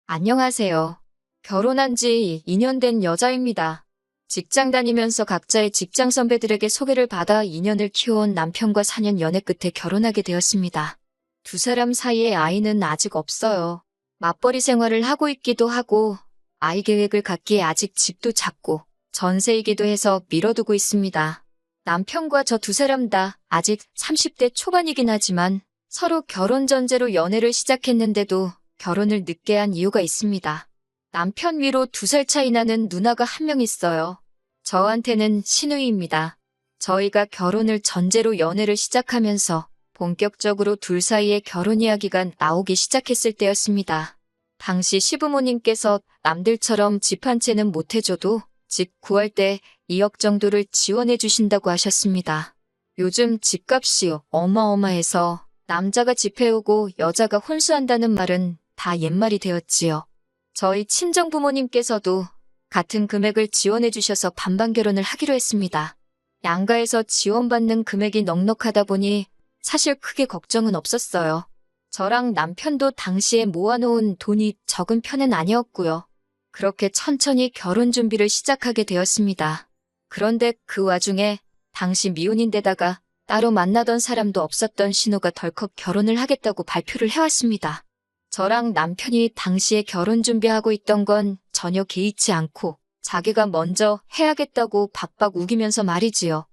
안녕하세요. 결혼한 지 2년 된 여자입니다. 직장 다니면서 각자의 직장 선배들에게 소개를 받아 2년을 키워온 남편과 4년 연애 끝에 결혼하게 되었습니다. 두 사람 사이에 아이는 아직 없어요. 맞벌이 생활을 하고 있기도 하고 아이 계획을 갖기에 아직 집도 작고 전세이기도 해서 미뤄두고 있습니다. 남편과 저 두 사람 다 아직 30대 초반이긴 하지만 서로 결혼 전제로 연애를 시작했는데도 결혼을 늦게 한 이유가 있습니다. 남편 위로 2살 차이 나는 누나가 한 명 있어요. 저한테는 시누이입니다. 저희가 결혼을 전제로 연애를 시작하면서 본격적으로 둘 사이에 결혼 이야기가 나오기 시작했을 때였습니다. 당시 시부모님께서 남들처럼 집 한 채는 못 해줘도 집 구할 때 2억 정도를 지원해 주신다고 하셨습니다. 요즘 집값이 어마어마해서 남자가 집 해오고 여자가 혼수한다는 말은 다 옛말이 되었지요. 저희 친정부모님께서도 같은 금액을 지원해 주셔서 반반 결혼을 하기로 했습니다. 양가에서 지원받는 금액이 넉넉하다 보니 사실 크게 걱정은 없었어요. 저랑 남편도 당시에 모아놓은 돈이 적은 편은 아니었고요. 그렇게 천천히 결혼 준비를 시작하게 되었습니다. 그런데 그 와중에 당시 미혼인데다가 따로 만나던 사람도 없었던 신우가 덜컥 결혼을 하겠다고 발표를 해왔습니다. 저랑 남편이 당시에 결혼 준비하고 있던 건 전혀 개의치 않고 자기가 먼저 해야겠다고 박박 우기면서 말이지요.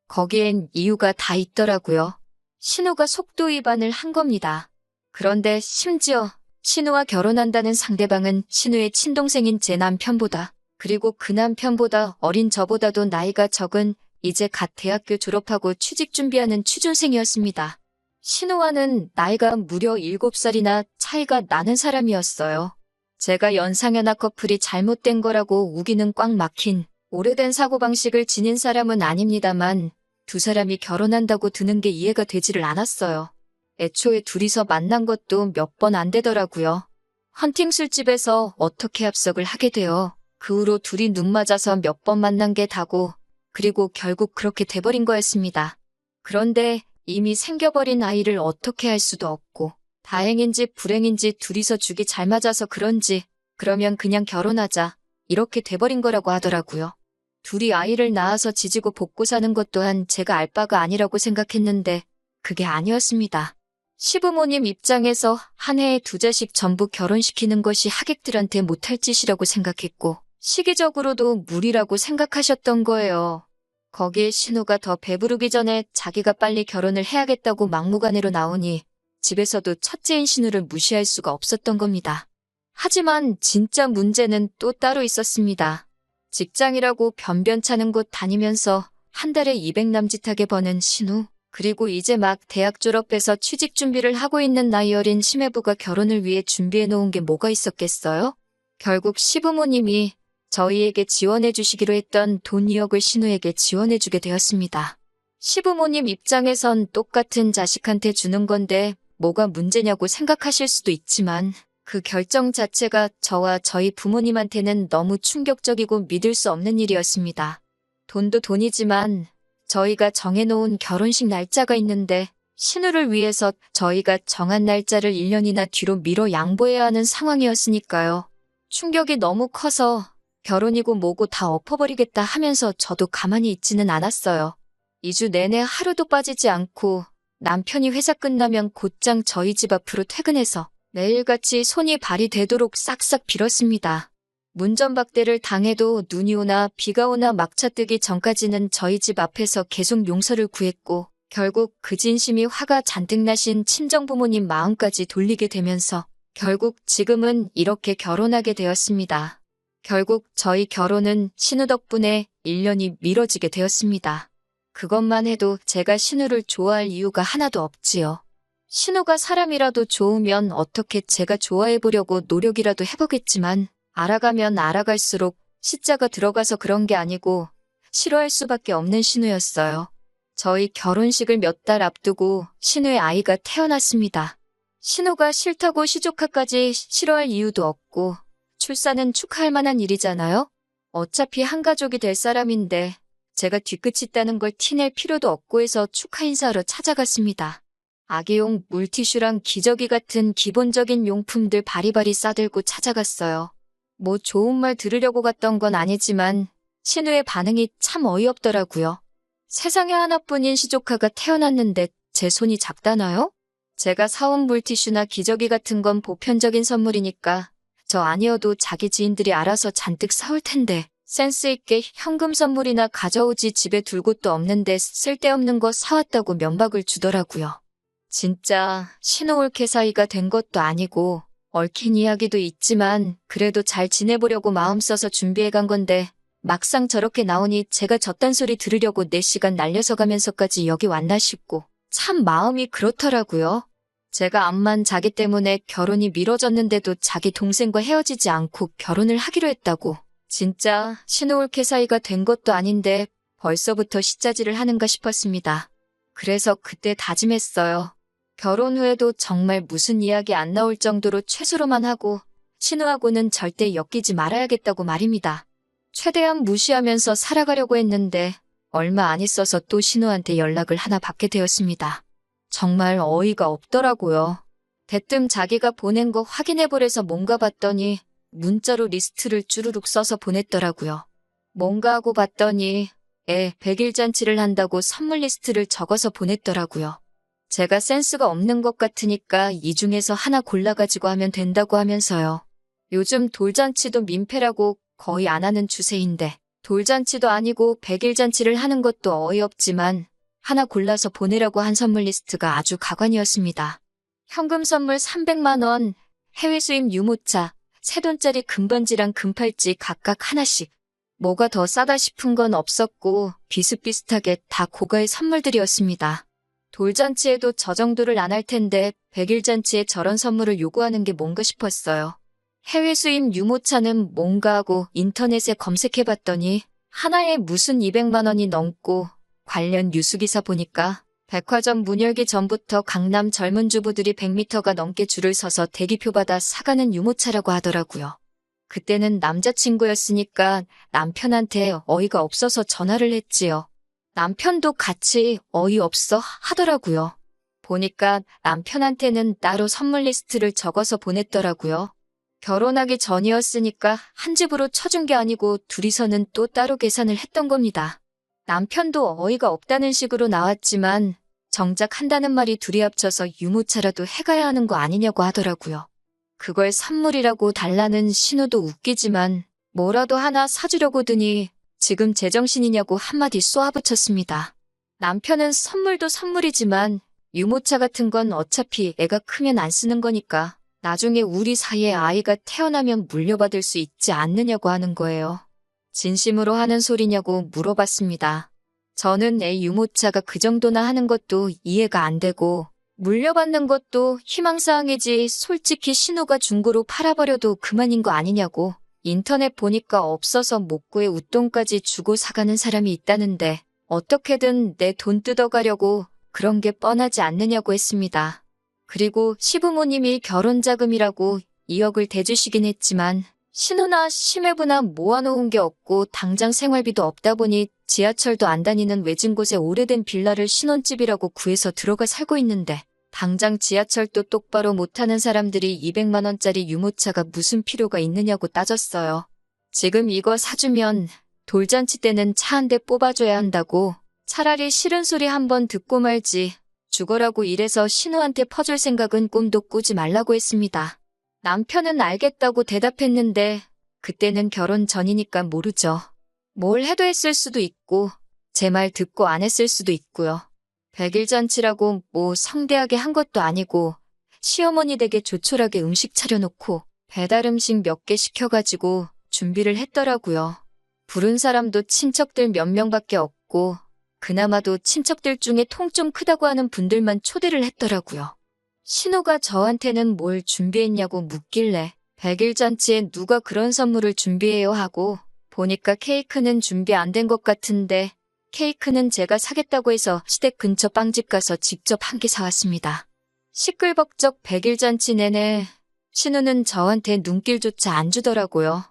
거기엔 이유가 다 있더라고요. 신우가 속도 위반을 한 겁니다. 그런데 심지어 신우와 결혼한다는 상대방은 신우의 친동생인 제 남편보다 그리고 그 남편보다 어린 저보다도 나이가 적은 이제 갓 대학교 졸업하고 취직 준비하는 취준생이었습니다. 신우와는 나이가 무려 7살이나 차이가 나는 사람이었어요. 제가 연상연하 커플이 잘못된 거라고 우기는 꽉 막힌 오래된 사고방식을 지닌 사람은 아닙니다만 두 사람이 결혼한다고 드는 게 이해가 되지를 않았어요. 애초에 둘이서 만난 것도 몇 번 안 되더라고요. 헌팅 술집에서 어떻게 합석을 하게 되어 그 후로 둘이 눈 맞아서 몇 번 만난 게 다고 그리고 결국 그렇게 돼버린 거였습니다. 그런데 이미 생겨버린 아이를 어떻게 할 수도 없고 다행인지 불행인지 둘이서 죽이 잘 맞아서 그런지 그러면 그냥 결혼하자 이렇게 돼버린 거라고 하더라고요. 둘이 아이를 낳아서 지지고 볶고 사는 것 또한 제가 알 바가 아니라고 생각했는데 그게 아니었습니다. 시부모님 입장에서 한 해에 2자식 전부 결혼시키는 것이 하객들한테 못할 짓이라고 생각했고 시기적으로도 무리라고 생각하셨던 거예요. 거기에 신우가 더 배부르기 전에 자기가 빨리 결혼을 해야겠다고 막무가내로 나오니 집에서도 첫째인 신우를 무시할 수가 없었던 겁니다. 하지만 진짜 문제는 또 따로 있었습니다. 직장이라고 변변찮은 곳 다니면서 한 달에 200 남짓하게 버는 신우, 그리고 이제 막 대학 졸업해서 취직 준비를 하고 있는 나이 어린 시매부가 결혼을 위해 준비해 놓은 게 뭐가 있었겠어요? 결국 시부모님이 저희에게 지원해 주시기로 했던 돈 2억을 신우에게 지원해 주게 되었습니다. 시부모님 입장에선 똑같은 자식한테 주는 건데 뭐가 문제냐고 생각하실 수도 있지만 그 결정 자체가 저와 저희 부모님한테는 너무 충격적이고 믿을 수 없는 일이었습니다. 돈도 돈이지만 저희가 정해놓은 결혼식 날짜가 있는데 신우를 위해서 저희가 정한 날짜를 1년이나 뒤로 미뤄 양보해야 하는 상황이었으니까요. 충격이 너무 커서 결혼이고 뭐고 다 엎어버리겠다 하면서 저도 가만히 있지는 않았어요. 2주 내내 하루도 빠지지 않고 남편이 회사 끝나면 곧장 저희 집 앞으로 퇴근해서 매일같이 손이 발이 되도록 싹싹 빌었습니다. 문전박대를 당해도 눈이 오나 비가 오나 막차 뜨기 전까지는 저희 집 앞에서 계속 용서를 구했고 결국 그 진심이 화가 잔뜩 나신 친정부모님 마음까지 돌리게 되면서 결국 지금은 이렇게 결혼하게 되었습니다. 결국 저희 결혼은 신우 덕분에 1년이 미뤄지게 되었습니다. 그것만 해도 제가 신우를 좋아할 이유가 하나도 없지요. 신우가 사람이라도 좋으면 어떻게 제가 좋아해보려고 노력이라도 해보겠지만 알아가면 알아갈수록 시자가 들어가서 그런 게 아니고 싫어할 수밖에 없는 신우였어요. 저희 결혼식을 몇 달 앞두고 신우의 아이가 태어났습니다. 신우가 싫다고 시조카까지 싫어할 이유도 없고 출산은 축하할 만한 일이잖아요. 어차피 한 가족이 될 사람인데 제가 뒤끝이 있다는 걸 티낼 필요도 없고 해서 축하 인사하러 찾아갔습니다. 아기용 물티슈랑 기저귀 같은 기본적인 용품들 바리바리 싸들고 찾아갔어요. 뭐 좋은 말 들으려고 갔던 건 아니지만 신우의 반응이 참 어이없더라고요. 세상에 하나뿐인 시조카가 태어났는데 제 손이 작다나요? 제가 사온 물티슈나 기저귀 같은 건 보편적인 선물이니까 저 아니어도 자기 지인들이 알아서 잔뜩 사올 텐데 센스 있게 현금 선물이나 가져오지 집에 둘 곳도 없는데 쓸데없는 거 사왔다고 면박을 주더라고요. 진짜 신호올케 사이가 된 것도 아니고 얽힌 이야기도 있지만 그래도 잘 지내보려고 마음 써서 준비해 간 건데 막상 저렇게 나오니 제가 저딴 소리 들으려고 4시간 날려서 가면서까지 여기 왔나 싶고 참 마음이 그렇더라고요. 제가 암만 자기 때문에 결혼이 미뤄졌는데도 자기 동생과 헤어지지 않고 결혼을 하기로 했다고. 진짜 신호올케 사이가 된 것도 아닌데 벌써부터 시짜지를 하는가 싶었습니다. 그래서 그때 다짐했어요. 결혼 후에도 정말 무슨 이야기 안 나올 정도로 최소로만 하고 신우하고는 절대 엮이지 말아야겠다고 말입니다. 최대한 무시하면서 살아가려고 했는데 얼마 안 있어서 또 신우한테 연락을 하나 받게 되었습니다. 정말 어이가 없더라고요. 대뜸 자기가 보낸 거 확인해보래서 뭔가 봤더니 문자로 리스트를 쭈루룩 써서 보냈더라고요. 뭔가 하고 봤더니 100일 잔치를 한다고 선물 리스트를 적어서 보냈더라고요. 제가 센스가 없는 것 같으니까 이 중에서 하나 골라가지고 하면 된다고 하면서요. 요즘 돌잔치도 민폐라고 거의 안 하는 추세인데 돌잔치도 아니고 100일 잔치를 하는 것도 어이없지만 하나 골라서 보내라고 한 선물 리스트가 아주 가관이었습니다. 현금 선물 300만 원, 해외 수입 유모차, 새돈짜리 금반지랑 금팔찌 각각 하나씩. 뭐가 더 싸다 싶은 건 없었고 비슷비슷하게 다 고가의 선물들이었습니다. 돌잔치에도 저 정도를 안 할 텐데 100일 잔치에 저런 선물을 요구하는 게 뭔가 싶었어요. 해외 수입 유모차는 뭔가 하고 인터넷에 검색해봤더니 하나에 무슨 200만 원이 넘고 관련 뉴스기사 보니까 백화점 문 열기 전부터 강남 젊은 주부들이 100m가 넘게 줄을 서서 대기표 받아 사가는 유모차라고 하더라고요. 그때는 남자친구였으니까 남편한테 어이가 없어서 전화를 했지요. 남편도 같이 어이없어 하더라고요. 보니까 남편한테는 따로 선물 리스트를 적어서 보냈더라고요. 결혼하기 전이었으니까 한 집으로 쳐준 게 아니고 둘이서는 또 따로 계산을 했던 겁니다. 남편도 어이가 없다는 식으로 나왔지만 정작 한다는 말이 둘이 합쳐서 유모차라도 해가야 하는 거 아니냐고 하더라고요. 그걸 선물이라고 달라는 신호도 웃기지만 뭐라도 하나 사주려고 드니 지금 제정신이냐고 한마디 쏘아붙였습니다. 남편은 선물도 선물이지만 유모차 같은 건 어차피 애가 크면 안 쓰는 거니까 나중에 우리 사이에 아이가 태어나면 물려받을 수 있지 않느냐고 하는 거예요. 진심으로 하는 소리냐고 물어봤습니다. 저는 애 유모차가 그 정도나 하는 것도 이해가 안 되고 물려받는 것도 희망사항이지 솔직히 신우가 중고로 팔아버려도 그만인 거 아니냐고. 인터넷 보니까 없어서 못 구해 웃돈까지 주고 사가는 사람이 있다는데 어떻게든 내 돈 뜯어가려고 그런 게 뻔하지 않느냐고 했습니다. 그리고 시부모님이 결혼자금이라고 2억을 대주시긴 했지만 신우나 시매부나 모아놓은 게 없고 당장 생활비도 없다 보니 지하철도 안 다니는 외진 곳에 오래된 빌라를 신혼집이라고 구해서 들어가 살고 있는데 당장 지하철도 똑바로 못하는 사람들이 200만 원짜리 유모차가 무슨 필요가 있느냐고 따졌어요. 지금 이거 사주면 돌잔치 때는 차 한 대 뽑아줘야 한다고 차라리 싫은 소리 한번 듣고 말지 죽어라고 이래서 신우한테 퍼줄 생각은 꿈도 꾸지 말라고 했습니다. 남편은 알겠다고 대답했는데 그때는 결혼 전이니까 모르죠. 뭘 해도 했을 수도 있고 제 말 듣고 안 했을 수도 있고요. 100일 잔치라고 뭐 성대하게 한 것도 아니고 시어머니 댁에 조촐하게 음식 차려놓고 배달 음식 몇 개 시켜가지고 준비를 했더라고요. 부른 사람도 친척들 몇 명밖에 없고 그나마도 친척들 중에 통 좀 크다고 하는 분들만 초대를 했더라고요. 신우가 저한테는 뭘 준비했냐고 묻길래 100일 잔치에 누가 그런 선물을 준비해요 하고 보니까 케이크는 준비 안 된 것 같은데 케이크는 제가 사겠다고 해서 시댁 근처 빵집 가서 직접 한 개 사왔습니다. 시끌벅적 100일 잔치 내내 신우는 저한테 눈길조차 안 주더라고요.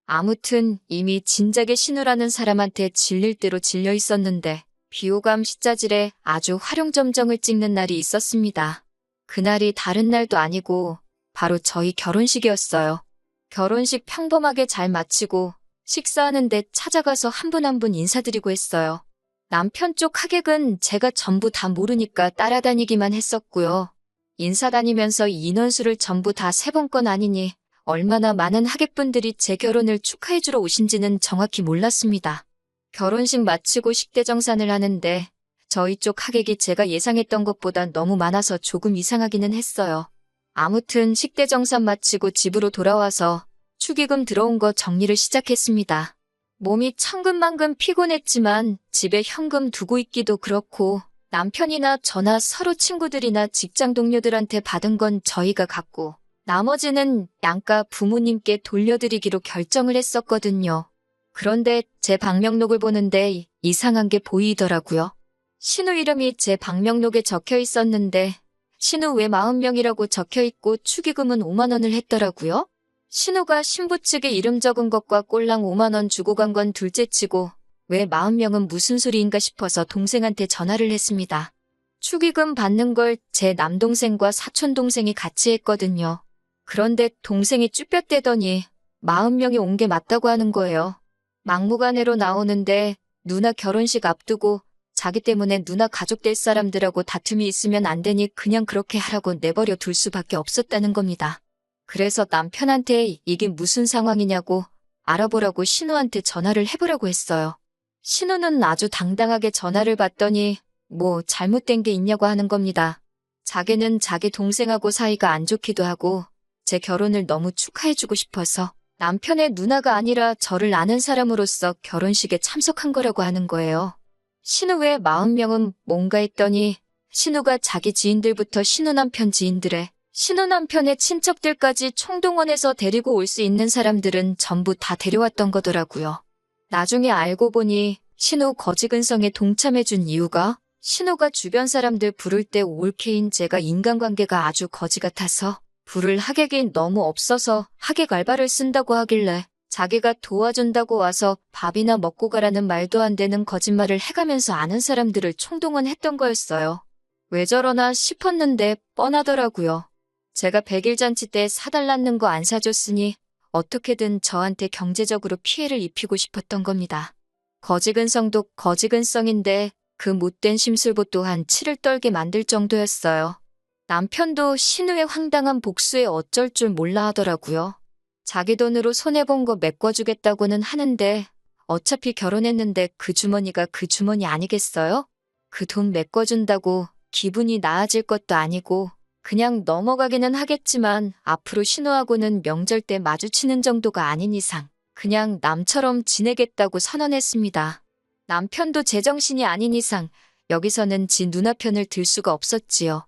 아무튼 이미 진작에 신우라는 사람한테 질릴 대로 질려 있었는데 비호감 식자질에 아주 활용점정을 찍는 날이 있었습니다. 그날이 다른 날도 아니고 바로 저희 결혼식이었어요. 결혼식 평범하게 잘 마치고 식사하는데 찾아가서 한 분 한 분 인사드리고 했어요. 남편 쪽 하객은 제가 전부 다 모르니까 따라다니기만 했었고요. 인사 다니면서 인원수를 전부 다 세본 건 아니니 얼마나 많은 하객분들이 제 결혼을 축하해주러 오신지는 정확히 몰랐습니다. 결혼식 마치고 식대정산을 하는데 저희 쪽 하객이 제가 예상했던 것보다 너무 많아서 조금 이상하기는 했어요. 아무튼 식대정산 마치고 집으로 돌아와서 축의금 들어온 거 정리를 시작했습니다. 몸이 천근만근 피곤했지만 집에 현금 두고 있기도 그렇고 남편이나 저나 서로 친구들이나 직장 동료들한테 받은 건 저희가 갖고 나머지는 양가 부모님께 돌려드리기로 결정을 했었거든요. 그런데 제 방명록을 보는데 이상한 게 보이더라고요. 신우 이름이 제 방명록에 적혀 있었는데 신우 외 40명이라고 적혀 있고 축의금은 5만 원을 했더라고요. 신우가 신부 측에 이름 적은 것과 꼴랑 5만 원 주고 간 건 둘째치고 왜 40명은 무슨 소리인가 싶어서 동생한테 전화를 했습니다. 축의금 받는 걸 제 남동생과 사촌동생이 같이 했거든요. 그런데 동생이 쭈뼛대더니 40명이 온 게 맞다고 하는 거예요. 막무가내로 나오는데 누나 결혼식 앞두고 자기 때문에 누나 가족 될 사람들하고 다툼이 있으면 안 되니 그냥 그렇게 하라고 내버려 둘 수밖에 없었다는 겁니다. 그래서 남편한테 이게 무슨 상황이냐고 알아보라고 신우한테 전화를 해보라고 했어요. 신우는 아주 당당하게 전화를 받더니 뭐 잘못된 게 있냐고 하는 겁니다. 자기는 자기 동생하고 사이가 안 좋기도 하고 제 결혼을 너무 축하해주고 싶어서 남편의 누나가 아니라 저를 아는 사람으로서 결혼식에 참석한 거라고 하는 거예요. 신우 외 40명은 뭔가 했더니 신우가 자기 지인들부터 신우 남편 지인들의 신우 남편의 친척들까지 총동원해서 데리고 올 수 있는 사람들은 전부 다 데려왔던 거더라고요. 나중에 알고 보니 신우 거지근성에 동참해준 이유가 신우가 주변 사람들 부를 때 올케인 제가 인간관계가 아주 거지 같아서 부를 하객이 너무 없어서 하객 알바를 쓴다고 하길래 자기가 도와준다고 와서 밥이나 먹고 가라는 말도 안 되는 거짓말을 해가면서 아는 사람들을 총동원했던 거였어요. 왜 저러나 싶었는데 뻔하더라고요. 제가 100일 잔치 때 사달라는 거 안 사줬으니 어떻게든 저한테 경제적으로 피해를 입히고 싶었던 겁니다. 거지근성도 거지근성인데 그 못된 심술보 또한 치를 떨게 만들 정도였어요. 남편도 신우의 황당한 복수에 어쩔 줄 몰라 하더라고요. 자기 돈으로 손해본 거 메꿔주겠다고는 하는데 어차피 결혼했는데 그 주머니가 그 주머니 아니겠어요? 그 돈 메꿔준다고 기분이 나아질 것도 아니고 그냥 넘어가기는 하겠지만 앞으로 신우하고는 명절 때 마주치는 정도가 아닌 이상 그냥 남처럼 지내겠다고 선언했습니다. 남편도 제정신이 아닌 이상 여기서는 지 누나 편을 들 수가 없었지요.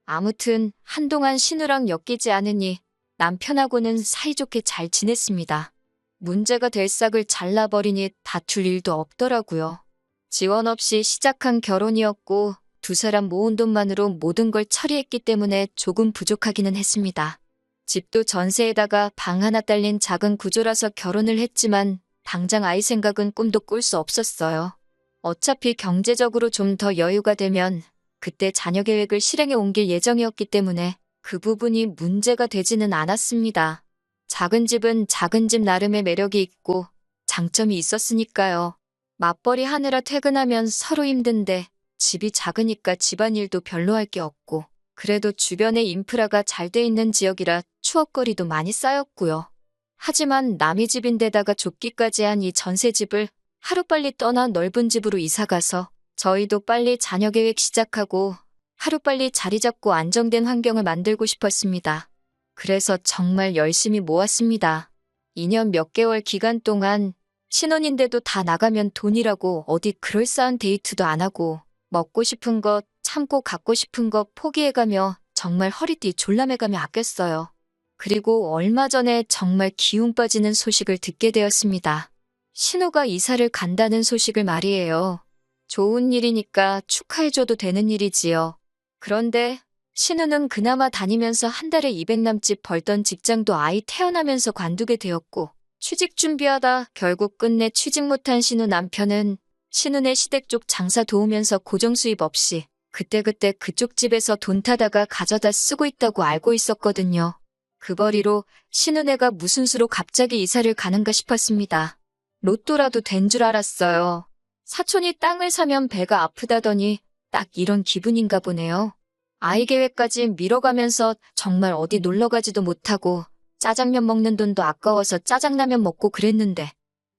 아무튼 한동안 신우랑 엮이지 않으니 남편하고는 사이좋게 잘 지냈습니다. 문제가 될 싹을 잘라버리니 다툴 일도 없더라고요. 지원 없이 시작한 결혼이었고 두 사람 모은 돈만으로 모든 걸 처리했기 때문에 조금 부족하기는 했습니다. 집도 전세에다가 방 하나 딸린 작은 구조라서 결혼을 했지만 당장 아이 생각은 꿈도 꿀 수 없었어요. 어차피 경제적으로 좀 더 여유가 되면 그때 자녀 계획을 실행에 옮길 예정이었기 때문에 그 부분이 문제가 되지는 않았습니다. 작은 집은 작은 집 나름의 매력이 있고 장점이 있었으니까요. 맞벌이 하느라 퇴근하면 서로 힘든데 집이 작으니까 집안일도 별로 할 게 없고 그래도 주변에 인프라가 잘 돼 있는 지역이라 추억거리도 많이 쌓였고요. 하지만 남의 집인데다가 좁기까지 한 이 전세집을 하루빨리 떠나 넓은 집으로 이사가서 저희도 빨리 자녀 계획 시작하고 하루빨리 자리 잡고 안정된 환경을 만들고 싶었습니다. 그래서 정말 열심히 모았습니다. 2년 몇 개월 기간 동안 신혼인데도 다 나가면 돈이라고 어디 그럴싸한 데이트도 안 하고 먹고 싶은 것 참고 갖고 싶은 것 포기해가며 정말 허리띠 졸라매가며 아꼈어요. 그리고 얼마 전에 정말 기운 빠지는 소식을 듣게 되었습니다. 신우가 이사를 간다는 소식을 말이에요. 좋은 일이니까 축하해줘도 되는 일이지요. 그런데 신우는 그나마 다니면서 한 달에 200 남짓 벌던 직장도 아이 태어나면서 관두게 되었고 취직 준비하다 결국 끝내 취직 못한 신우 남편은 신은혜 시댁 쪽 장사 도우면서 고정 수입 없이 그때그때 그쪽 집에서 돈 타다가 가져다 쓰고 있다고 알고 있었거든요. 그 벌이로 신은혜가 무슨 수로 갑자기 이사를 가는가 싶었습니다. 로또라도 된 줄 알았어요. 사촌이 땅을 사면 배가 아프다더니 딱 이런 기분인가 보네요. 아이 계획까지 미뤄가면서 정말 어디 놀러가지도 못하고 짜장면 먹는 돈도 아까워서 짜장라면 먹고 그랬는데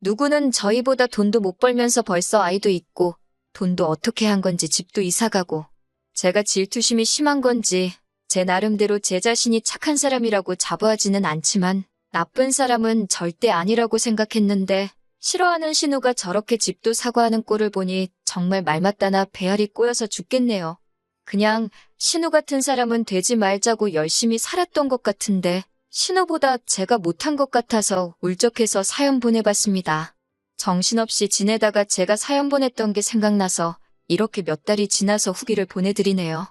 누구는 저희보다 돈도 못 벌면서 벌써 아이도 있고 돈도 어떻게 한 건지 집도 이사가고 제가 질투심이 심한 건지 제 나름대로 제 자신이 착한 사람이라고 자부하지는 않지만 나쁜 사람은 절대 아니라고 생각했는데 싫어하는 신우가 저렇게 집도 사고 하는 꼴을 보니 정말 말 맞다나 배알이 꼬여서 죽겠네요. 그냥 신우 같은 사람은 되지 말자고 열심히 살았던 것 같은데 신우보다 제가 못한 것 같아서 울적해서 사연 보내봤습니다. 정신없이 지내다가 제가 사연 보냈던 게 생각나서 이렇게 몇 달이 지나서 후기를 보내드리네요.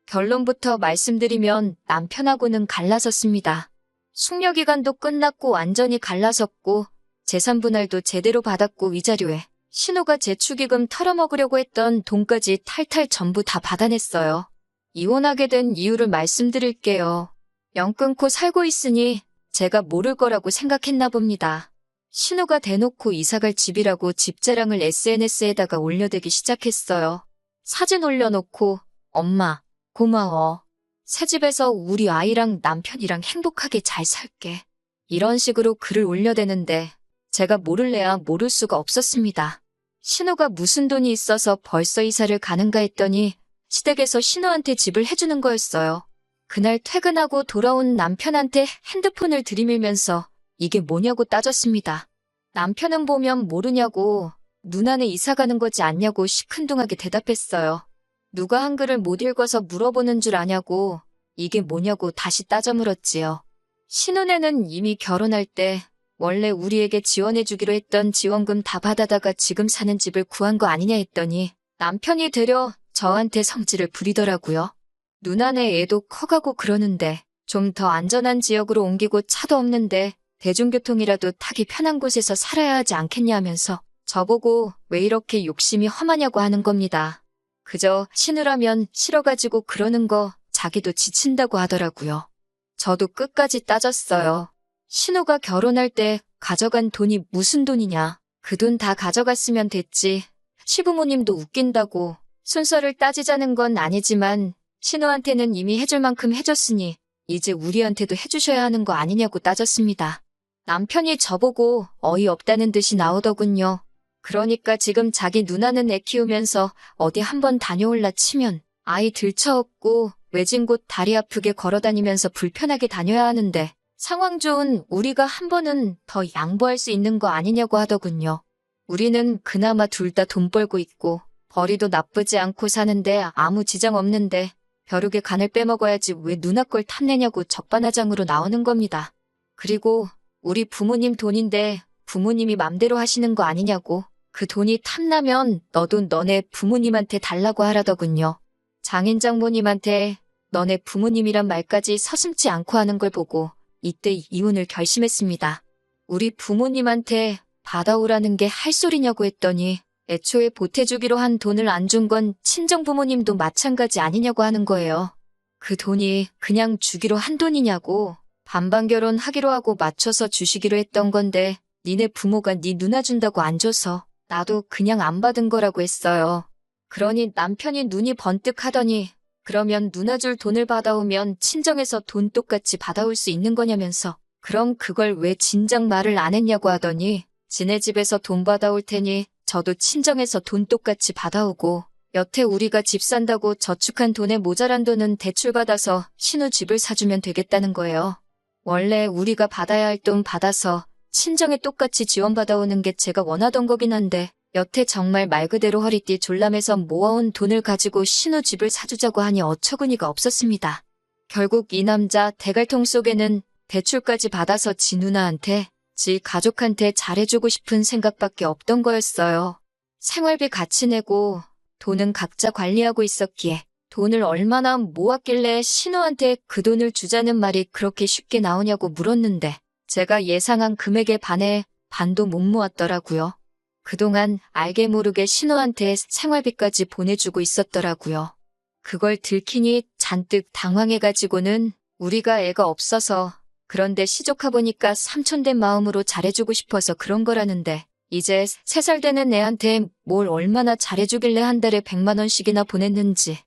결론부터 말씀드리면 남편하고는 갈라섰습니다. 숙려기간도 끝났고 완전히 갈라섰고 재산 분할도 제대로 받았고 위자료에 신우가 제 축의금 털어먹으려고 했던 돈까지 탈탈 전부 다 받아냈어요. 이혼하게 된 이유를 말씀드릴게요. 연 끊고 살고 있으니 제가 모를 거라고 생각했나 봅니다. 신우가 대놓고 이사갈 집이라고 집 자랑을 SNS에다가 올려대기 시작했어요. 사진 올려놓고 엄마 고마워. 새 집에서 우리 아이랑 남편이랑 행복하게 잘 살게. 이런 식으로 글을 올려대는데 제가 모를래야 모를 수가 없었습니다. 신우가 무슨 돈이 있어서 벌써 이사를 가는가 했더니 시댁에서 신우한테 집을 해주는 거였어요. 그날 퇴근하고 돌아온 남편한테 핸드폰을 들이밀면서 이게 뭐냐고 따졌습니다. 남편은 보면 모르냐고 누나네 이사 가는 거지 않냐고 시큰둥하게 대답했어요. 누가 한글을 못 읽어서 물어보는 줄 아냐고 이게 뭐냐고 다시 따져 물었지요. 신우네는 이미 결혼할 때 원래 우리에게 지원해주기로 했던 지원금 다 받아다가 지금 사는 집을 구한 거 아니냐 했더니 남편이 되려 저한테 성질을 부리더라고요. 누나네 애도 커가고 그러는데 좀 더 안전한 지역으로 옮기고 차도 없는데 대중교통이라도 타기 편한 곳에서 살아야 하지 않겠냐 하면서 저보고 왜 이렇게 욕심이 험하냐고 하는 겁니다. 그저 신우라면 싫어가지고 그러는 거 자기도 지친다고 하더라고요. 저도 끝까지 따졌어요. 신우가 결혼할 때 가져간 돈이 무슨 돈이냐. 그 돈 다 가져갔으면 됐지. 시부모님도 웃긴다고 순서를 따지자는 건 아니지만 신우한테는 이미 해줄 만큼 해줬으니 이제 우리한테도 해주셔야 하는 거 아니냐고 따졌습니다. 남편이 저보고 어이없다는 듯이 나오더군요. 그러니까 지금 자기 누나는 애 키우면서 어디 한번 다녀올라 치면 아이 들쳐업고 외진 곳 다리 아프게 걸어다니면서 불편하게 다녀야 하는데 상황 좋은 우리가 한 번은 더 양보할 수 있는 거 아니냐고 하더군요. 우리는 그나마 둘 다 돈 벌고 있고 벌이도 나쁘지 않고 사는데 아무 지장 없는데 벼룩의 간을 빼먹어야지 왜 누나 걸 탐내냐고 적반하장으로 나오는 겁니다. 그리고 우리 부모님 돈인데 부모님이 맘대로 하시는 거 아니냐고 그 돈이 탐나면 너도 너네 부모님한테 달라고 하라더군요. 장인 장모님한테 너네 부모님이란 말까지 서슴지 않고 하는 걸 보고 이때 이혼을 결심했습니다. 우리 부모님한테 받아오라는 게 할 소리냐고 했더니 애초에 보태주기로 한 돈을 안 준 건 친정 부모님도 마찬가지 아니냐고 하는 거예요. 그 돈이 그냥 주기로 한 돈이냐고 반반 결혼하기로 하고 맞춰서 주시기로 했던 건데 니네 부모가 니 누나 준다고 안 줘서 나도 그냥 안 받은 거라고 했어요. 그러니 남편이 눈이 번뜩 하더니 그러면 누나 줄 돈을 받아오면 친정에서 돈 똑같이 받아올 수 있는 거냐면서 그럼 그걸 왜 진작 말을 안 했냐고 하더니 지네 집에서 돈 받아올 테니 저도 친정에서 돈 똑같이 받아오고 여태 우리가 집 산다고 저축한 돈에 모자란 돈은 대출 받아서 신우 집을 사주면 되겠다는 거예요. 원래 우리가 받아야 할 돈 받아서 친정에 똑같이 지원받아오는 게 제가 원하던 거긴 한데 여태 정말 말 그대로 허리띠 졸라매서 모아온 돈을 가지고 신우 집을 사주자고 하니 어처구니가 없었습니다. 결국 이 남자 대갈통 속에는 대출까지 받아서 지 누나한테, 지 가족한테 잘해주고 싶은 생각밖에 없던 거였어요. 생활비 같이 내고 돈은 각자 관리하고 있었기에 돈을 얼마나 모았길래 신우한테 그 돈을 주자는 말이 그렇게 쉽게 나오냐고 물었는데 제가 예상한 금액에 반해 반도 못 모았더라고요. 그동안 알게 모르게 신우한테 생활비까지 보내주고 있었더라고요. 그걸 들키니 잔뜩 당황해가지고는 우리가 애가 없어서 그런데 시조카보니까 삼촌 된 마음으로 잘해주고 싶어서 그런 거라는데 이제 3살 되는 애한테 뭘 얼마나 잘해주길래 한 달에 100만 원씩이나 보냈는지.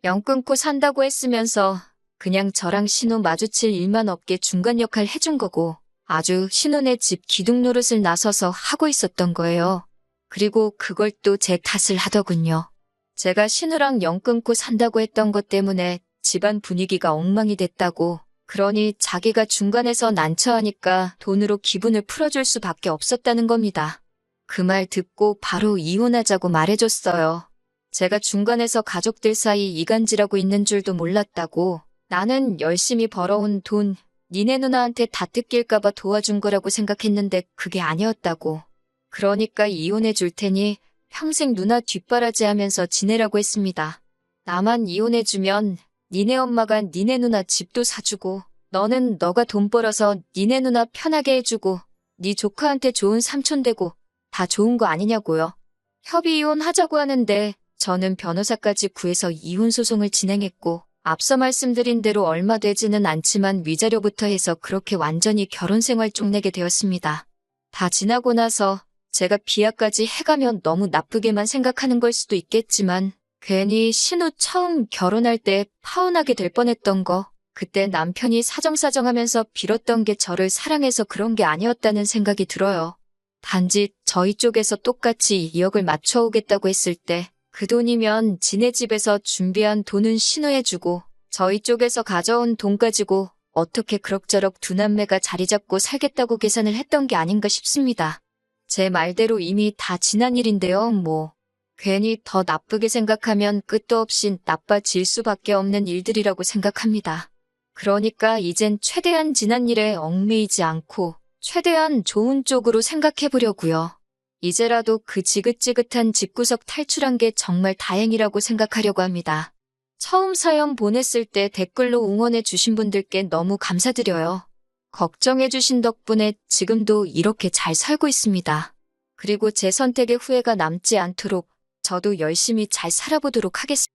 영 끊고 산다고 했으면서 그냥 저랑 신우 마주칠 일만 없게 중간 역할 해준 거고 아주 신우네 집 기둥 노릇을 나서서 하고 있었던 거예요. 그리고 그걸 또 제 탓을 하더군요. 제가 신우랑 영 끊고 산다고 했던 것 때문에 집안 분위기가 엉망이 됐다고. 그러니 자기가 중간에서 난처하니까 돈으로 기분을 풀어줄 수밖에 없었다는 겁니다. 그 말 듣고 바로 이혼하자고 말해줬어요. 제가 중간에서 가족들 사이 이간질하고 있는 줄도 몰랐다고. 나는 열심히 벌어온 돈, 니네 누나한테 다 뜯길까봐 도와준 거라고 생각했는데 그게 아니었다고. 그러니까 이혼해 줄 테니 평생 누나 뒷바라지 하면서 지내라고 했습니다. 나만 이혼해주면 니네 엄마가 니네 누나 집도 사주고 너는 너가 돈 벌어서 니네 누나 편하게 해주고 니 조카한테 좋은 삼촌 되고 다 좋은 거 아니냐고요. 협의 이혼하자고 하는데 저는 변호사까지 구해서 이혼 소송을 진행했고 앞서 말씀드린 대로 얼마 되지는 않지만 위자료부터 해서 그렇게 완전히 결혼 생활 쪽내게 되었습니다. 다 지나고 나서 제가 비하까지 해가면 너무 나쁘게만 생각하는 걸 수도 있겠지만 괜히 신우 처음 결혼할 때 파혼하게 될 뻔했던 거 그때 남편이 사정사정하면서 빌었던 게 저를 사랑해서 그런 게 아니었다는 생각이 들어요. 단지 저희 쪽에서 똑같이 2억을 맞춰오겠다고 했을 때 그 돈이면 지네 집에서 준비한 돈은 신우해 주고 저희 쪽에서 가져온 돈 가지고 어떻게 그럭저럭 두 남매가 자리 잡고 살겠다고 계산을 했던 게 아닌가 싶습니다. 제 말대로 이미 다 지난 일인데요, 뭐. 괜히 더 나쁘게 생각하면 끝도 없이 나빠질 수밖에 없는 일들이라고 생각합니다. 그러니까 이젠 최대한 지난 일에 얽매이지 않고 최대한 좋은 쪽으로 생각해 보려고요. 이제라도 그 지긋지긋한 집구석 탈출한 게 정말 다행이라고 생각하려고 합니다. 처음 사연 보냈을 때 댓글로 응원해 주신 분들께 너무 감사드려요. 걱정해 주신 덕분에 지금도 이렇게 잘 살고 있습니다. 그리고 제 선택에 후회가 남지 않도록 저도 열심히 잘 살아보도록 하겠습니다.